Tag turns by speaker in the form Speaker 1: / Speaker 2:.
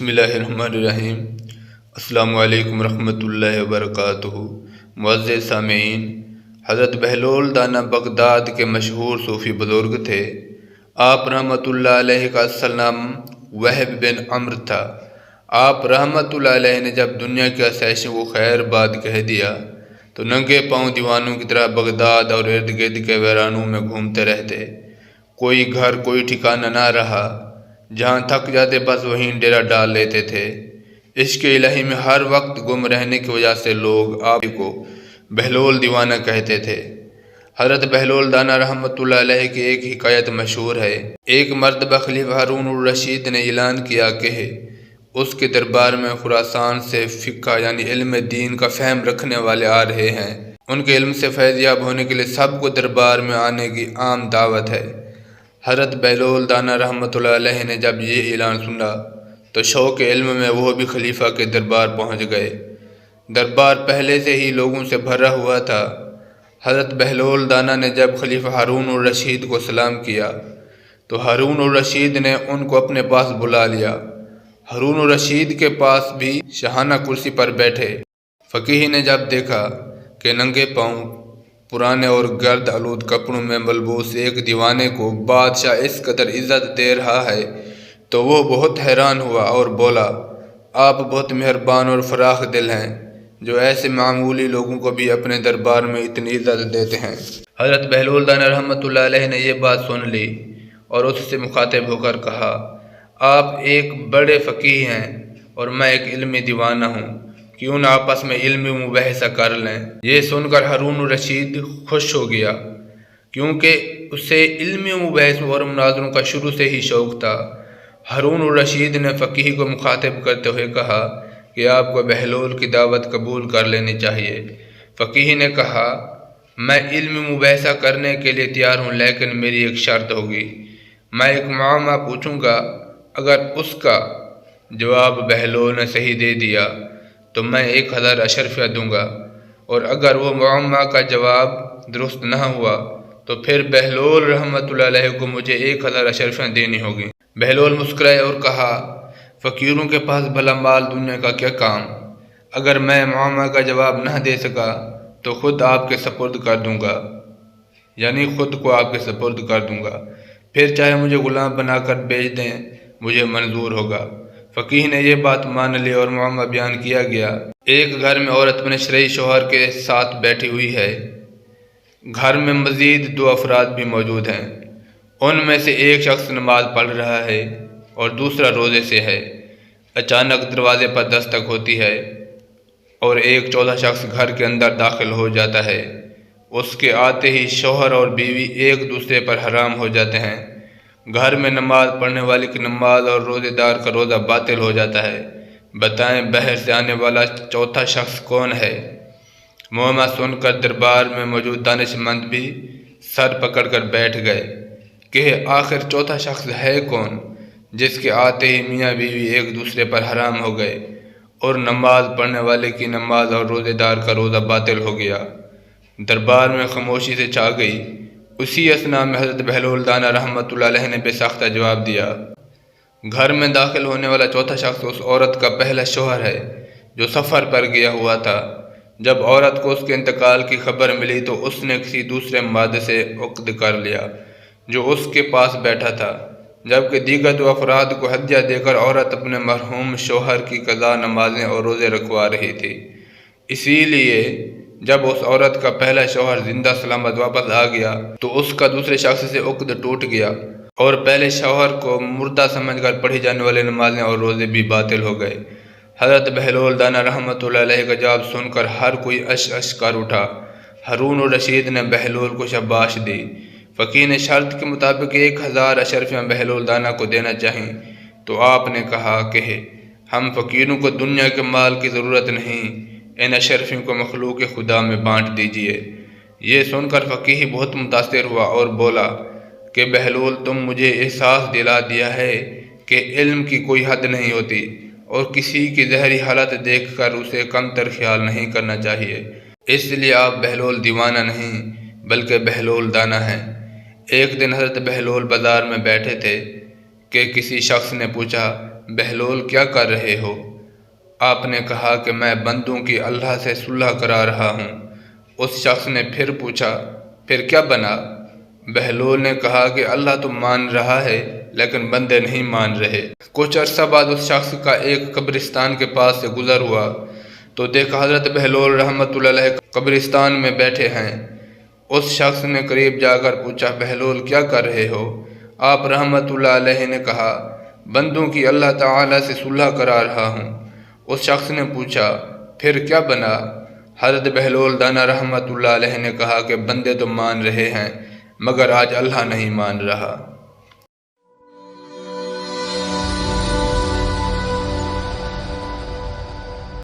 Speaker 1: بسم اللہ الرحمن الرحیم۔ السلام علیکم ورحمۃ اللہ وبرکاتہ۔ معزز سامعین، حضرت بہلول دانا بغداد کے مشہور صوفی بزرگ تھے۔ آپ رحمۃ اللہ علیہ کا اصل نام وہب بن عمر تھا۔ آپ رحمۃ اللہ علیہ نے جب دنیا کے عیاشیوں کو خیر باد کہہ دیا تو ننگے پاؤں دیوانوں کی طرح بغداد اور ارد گرد کے ویرانوں میں گھومتے رہتے۔ کوئی گھر کوئی ٹھکانہ نہ رہا، جہاں تھک جاتے بس وہیں ڈیرا ڈال لیتے تھے۔ عشق الہی میں ہر وقت گم رہنے کی وجہ سے لوگ آپ کو بہلول دیوانہ کہتے تھے۔ حضرت بہلول دانا رحمۃ اللہ علیہ کی ایک حکایت مشہور ہے۔ ایک مرتبہ خلیفہ ہارون الرشید نے اعلان کیا کہ اس کے دربار میں خراسان سے فقہ یعنی علم دین کا فہم رکھنے والے آ رہے ہیں۔ ان کے علم سے فیض یاب ہونے کے لیے سب کو دربار میں آنے کی عام دعوت ہے۔ حضرت بہلول دانا رحمۃ اللہ علیہ نے جب یہ اعلان سنا تو شوق علم میں وہ بھی خلیفہ کے دربار پہنچ گئے۔ دربار پہلے سے ہی لوگوں سے بھرا ہوا تھا۔ حضرت بہلول دانا نے جب خلیفہ ہارون الرشید کو سلام کیا تو ہارون الرشید نے ان کو اپنے پاس بلا لیا۔ ہارون الرشید کے پاس بھی شاہانہ کرسی پر بیٹھے فقیہ نے جب دیکھا کہ ننگے پاؤں پرانے اور گرد آلود کپڑوں میں ملبوس ایک دیوانے کو بادشاہ اس قدر عزت دے رہا ہے تو وہ بہت حیران ہوا اور بولا، آپ بہت مہربان اور فراخ دل ہیں جو ایسے معمولی لوگوں کو بھی اپنے دربار میں اتنی عزت دیتے ہیں۔ حضرت بہلول دانا رحمۃ اللہ علیہ نے یہ بات سن لی اور اس سے مخاطب ہو کر کہا، آپ ایک بڑے فقیہ ہیں اور میں ایک علمی دیوانہ ہوں، کیوں نہ آپس میں علمی مباحثہ کر لیں۔ یہ سن کر ہارون الرشید خوش ہو گیا، کیونکہ اسے علمی مباحثوں اور مناظروں کا شروع سے ہی شوق تھا۔ ہارون الرشید نے فقیہ کو مخاطب کرتے ہوئے کہا کہ آپ کو بہلول کی دعوت قبول کر لینی چاہیے۔ فقیہ نے کہا، میں علمی مباحثہ کرنے کے لیے تیار ہوں، لیکن میری ایک شرط ہوگی۔ میں ایک معاملہ پوچھوں گا، اگر اس کا جواب بہلول نے صحیح دے دیا تو میں 1000 اشرفیہ دوں گا، اور اگر وہ معاملہ کا جواب درست نہ ہوا تو پھر بہلول رحمۃ اللہ علیہ کو مجھے 1000 اشرفیاں دینی ہوگی۔ بہلول مسکرائے اور کہا، فقیروں کے پاس بھلا مال دنیا کا کیا کام؟ اگر میں معاملہ کا جواب نہ دے سکا تو خود آپ کے سپرد کر دوں گا، یعنی خود کو آپ کے سپرد کر دوں گا، پھر چاہے مجھے غلام بنا کر بیچ دیں، مجھے منظور ہوگا۔ فقیہ نے یہ بات مان لی اور معاملہ بیان کیا گیا۔ ایک گھر میں عورت اپنے شرعی شوہر کے ساتھ بیٹھی ہوئی ہے۔ گھر میں مزید 2 افراد بھی موجود ہیں۔ ان میں سے ایک شخص نماز پڑھ رہا ہے اور دوسرا روزے سے ہے۔ اچانک دروازے پر دستک ہوتی ہے اور ایک چوتھا شخص گھر کے اندر داخل ہو جاتا ہے۔ اس کے آتے ہی شوہر اور بیوی ایک دوسرے پر حرام ہو جاتے ہیں۔ گھر میں نماز پڑھنے والے کی نماز اور روزے دار کا روزہ باطل ہو جاتا ہے۔ بتائیں باہر سے آنے والا چوتھا شخص کون ہے؟ معاملہ سن کر دربار میں موجود دانش مند بھی سر پکڑ کر بیٹھ گئے کہ آخر چوتھا شخص ہے کون جس کے آتے ہی میاں بیوی ایک دوسرے پر حرام ہو گئے اور نماز پڑھنے والے کی نماز اور روزے دار کا روزہ باطل ہو گیا۔ دربار میں خاموشی سے چھا گئی۔ اسی اثنا میں حضرت بہلول دانا رحمۃ اللہ علیہ نے بے ساختہ جواب دیا، گھر میں داخل ہونے والا چوتھا شخص اس عورت کا پہلا شوہر ہے جو سفر پر گیا ہوا تھا۔ جب عورت کو اس کے انتقال کی خبر ملی تو اس نے کسی دوسرے مرد سے عقد کر لیا جو اس کے پاس بیٹھا تھا، جبکہ دیگر 2 افراد کو ہدیہ دے کر عورت اپنے مرحوم شوہر کی قضا نمازیں اور روزے رکھوا رہی تھی۔ اسی لیے جب اس عورت کا پہلا شوہر زندہ سلامت واپس آ گیا تو اس کا دوسرے شخص سے عقد ٹوٹ گیا اور پہلے شوہر کو مردہ سمجھ کر پڑھی جانے والے نمازیں اور روزے بھی باطل ہو گئے۔ حضرت بہلول دانا رحمۃ اللہ علیہ کا جواب سن کر ہر کوئی اش کر اٹھا۔ ہارون الرشید نے بہلول کو شاباش دی۔ فقیہ نے شرط کے مطابق 1000 اشرفیاں بہلول دانا کو دینا چاہیں تو آپ نے کہا کہ ہم فقیروں کو دنیا کے مال کی ضرورت نہیں، ان اشرفیوں کو مخلوق خدا میں بانٹ دیجیے۔ یہ سن کر فقیہ بہت متاثر ہوا اور بولا کہ بہلول تم مجھے احساس دلا دیا ہے کہ علم کی کوئی حد نہیں ہوتی اور کسی کی ظاہری حالت دیکھ کر اسے کم تر خیال نہیں کرنا چاہیے، اس لیے آپ بہلول دیوانہ نہیں بلکہ بہلول دانا ہیں۔ ایک دن حضرت بہلول بازار میں بیٹھے تھے کہ کسی شخص نے پوچھا بہلول کیا کر رہے ہو؟ آپ نے کہا کہ میں بندوں کی اللہ سے صلح کرا رہا ہوں۔ اس شخص نے پھر پوچھا، پھر کیا بنا؟ بہلول نے کہا کہ اللہ تو مان رہا ہے لیکن بندے نہیں مان رہے۔ کچھ عرصہ بعد اس شخص کا ایک قبرستان کے پاس سے گزر ہوا تو دیکھا حضرت بہلول رحمۃ اللہ علیہ قبرستان میں بیٹھے ہیں۔ اس شخص نے قریب جا کر پوچھا، بہلول کیا کر رہے ہو؟ آپ رحمۃ اللہ علیہ نے کہا، بندوں کی اللہ تعالیٰ سے صلح کرا رہا ہوں۔ اس شخص نے پوچھا، پھر کیا بنا؟ حضرت بہلول دانا رحمۃ اللہ علیہ نے کہا کہ بندے تو مان رہے ہیں مگر آج اللہ نہیں مان رہا۔